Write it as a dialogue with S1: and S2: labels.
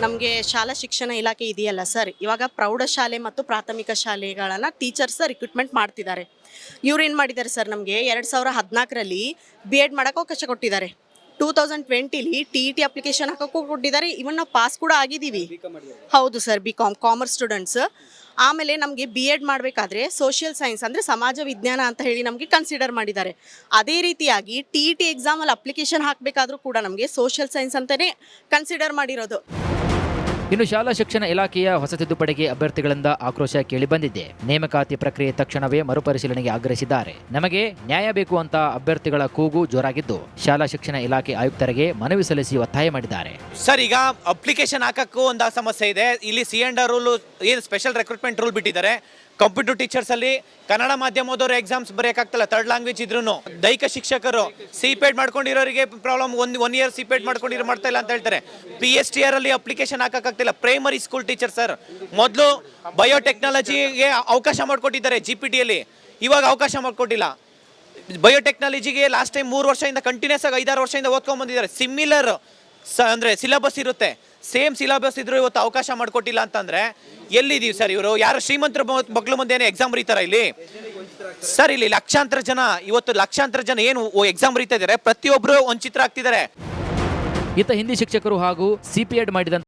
S1: ನಮಗೆ ಶಾಲಾ ಶಿಕ್ಷಣ ಇಲಾಖೆ ಇದೆಯಲ್ಲ ಸರ್, ಇವಾಗ ಪ್ರೌಢಶಾಲೆ ಮತ್ತು ಪ್ರಾಥಮಿಕ ಶಾಲೆಗಳನ್ನು ಟೀಚರ್ಸ್ ರಿಕ್ರೂಟ್ಮೆಂಟ್ ಮಾಡ್ತಿದ್ದಾರೆ. ಇವ್ರು ಏನು ಮಾಡಿದ್ದಾರೆ ಸರ್, ನಮಗೆ 2014ರಲ್ಲಿ BEd ಮಾಡೋಕ್ಕೆ ಅವಕಾಶ ಕೊಟ್ಟಿದ್ದಾರೆ. 2020ಲಿ TET ಅಪ್ಲಿಕೇಶನ್ ಹಾಕೋಕ್ಕೂ ಕೊಟ್ಟಿದ್ದಾರೆ. ಇವನ್ ನಾವು ಪಾಸ್ ಕೂಡ ಆಗಿದ್ದೀವಿ. ಹೌದು ಸರ್, BCom ಕಾಮರ್ಸ್ ಸ್ಟೂಡೆಂಟ್ಸ್. ಆಮೇಲೆ ನಮಗೆ BEd ಮಾಡಬೇಕಾದ್ರೆ ಸೋಷಿಯಲ್ ಸೈನ್ಸ್ ಅಂದರೆ ಸಮಾಜ ವಿಜ್ಞಾನ ಅಂತ ಹೇಳಿ ನಮಗೆ ಕನ್ಸಿಡರ್ ಮಾಡಿದ್ದಾರೆ. ಅದೇ ರೀತಿಯಾಗಿ TET ಎಕ್ಸಾಮಲ್ಲಿ ಅಪ್ಲಿಕೇಶನ್ ಹಾಕಬೇಕಾದ್ರೂ ಕೂಡ ನಮಗೆ ಸೋಷಿಯಲ್ ಸೈನ್ಸ್ ಅಂತಲೇ ಕನ್ಸಿಡರ್ ಮಾಡಿರೋದು.
S2: ಇನ್ನು ಶಾಲಾ ಶಿಕ್ಷಣ ಇಲಾಖೆಯ ಹೊಸ ತಿದ್ದುಪಡಿಗೆ ಅಭ್ಯರ್ಥಿಗಳಿಂದ ಆಕ್ರೋಶ ಕೇಳಿಬಂದಿದೆ. ನೇಮಕಾತಿ ಪ್ರಕ್ರಿಯೆ ತಕ್ಷಣವೇ ಮರುಪರಿಶೀಲನೆಗೆ ಆಗ್ರಹಿಸಿದ್ದಾರೆ. ನಮಗೆ ನ್ಯಾಯ ಬೇಕು ಅಂತ ಅಭ್ಯರ್ಥಿಗಳ ಕೂಗು ಜೋರಾಗಿದ್ದು, ಶಾಲಾ ಶಿಕ್ಷಣ ಇಲಾಖೆ ಆಯುಕ್ತರಿಗೆ ಮನವಿ ಸಲ್ಲಿಸಿ ಒತ್ತಾಯ ಮಾಡಿದ್ದಾರೆ.
S3: ಸರ್, ಈಗ ಅಪ್ಲಿಕೇಶನ್ ಹಾಕಕ್ಕೂ ಒಂದು ಸಮಸ್ಯೆ ಇದೆ. ಇಲ್ಲಿ C&R ರೂಲ್ ಏನು ಸ್ಪೆಷಲ್ ರಿಕ್ರೂಟ್ಮೆಂಟ್ ರೂಲ್ ಬಿಟ್ಟಿದ್ದಾರೆ. ಕಂಪ್ಯೂಟರ್ ಟೀಚರ್ಸ್ ಅಲ್ಲಿ ಕನ್ನಡ ಮಾಧ್ಯಮದವರು ಎಕ್ಸಾಮ್ಸ್ ಬರೆಯೋಕ್ಕಾಗ್ತಲ್ಲ, ಥರ್ಡ್ ಲ್ಯಾಂಗ್ವೇಜ್ ಇದ್ರು. ದೈಹಿಕ ಶಿಕ್ಷಕರು CPET ಮಾಡ್ಕೊಂಡಿರೋರಿಗೆ ಪ್ರಾಬ್ಲಮ್, ಒನ್ ಇಯರ್ CPET ಮಾಡ್ಕೊಂಡಿರೋ ಮಾಡ್ತಾ ಇಲ್ಲ ಅಂತ ಹೇಳ್ತಾರೆ. PSTR ಅಲ್ಲಿ ಅಪ್ಲಿಕೇಶನ್ ಹಾಕಕ್ಕಾಗ್ತಿಲ್ಲ. ಪ್ರೈಮರಿ ಸ್ಕೂಲ್ ಟೀಚರ್ ಸರ್, ಮೊದಲು ಬಯೋಟೆಕ್ನಾಲಜಿಗೆ ಅವಕಾಶ ಮಾಡಿಕೊಟ್ಟಿದ್ದಾರೆ GPTಯಲ್ಲಿ, ಇವಾಗ ಅವಕಾಶ ಮಾಡಿಕೊಟ್ಟಿಲ್ಲ. ಬಯೋಟೆಕ್ನಾಲಜಿಗೆ ಲಾಸ್ಟ್ ಟೈಮ್ 3 ವರ್ಷದಿಂದ ಕಂಟಿನ್ಯೂಸ್ ಆಗಿ 5-6 ವರ್ಷದಿಂದ ಓದ್ಕೊಂಡ್ ಬಂದಿದ್ದಾರೆ. ಸಿಮಿಲರ್ ಅಂದರೆ ಸಿಲೆಬಸ್ ಇರುತ್ತೆ, ಸೇಮ್ ಸಿಲೆಬಸ್ ಇದ್ರು ಇವತ್ತು ಅವಕಾಶ ಮಾಡಿಕೊಟ್ಟಿಲ್ಲ ಅಂತಂದ್ರೆ ಎಲ್ಲಿದ್ದೀವಿ ಸರ್? ಇವರು ಯಾರು ಶ್ರೀಮಂತರ ಮಕ್ಕಳು ಮುಂದೆ ಎಕ್ಸಾಮ್ ಬರೀತಾರ ಇಲ್ಲಿ? ಸರ್, ಇಲ್ಲಿ ಲಕ್ಷಾಂತರ ಜನ ಏನು ಎಕ್ಸಾಮ್ ಬರೀತಾ ಇದ್ದಾರೆ, ಪ್ರತಿಯೊಬ್ಬರು ಒಂದು ಚಿತ್ರ ಹಾಕ್ತಿದ್ದಾರೆ.
S2: ಇತ್ತ ಹಿಂದಿ ಶಿಕ್ಷಕರು ಹಾಗೂ CPEd ಮಾಡಿದಂತ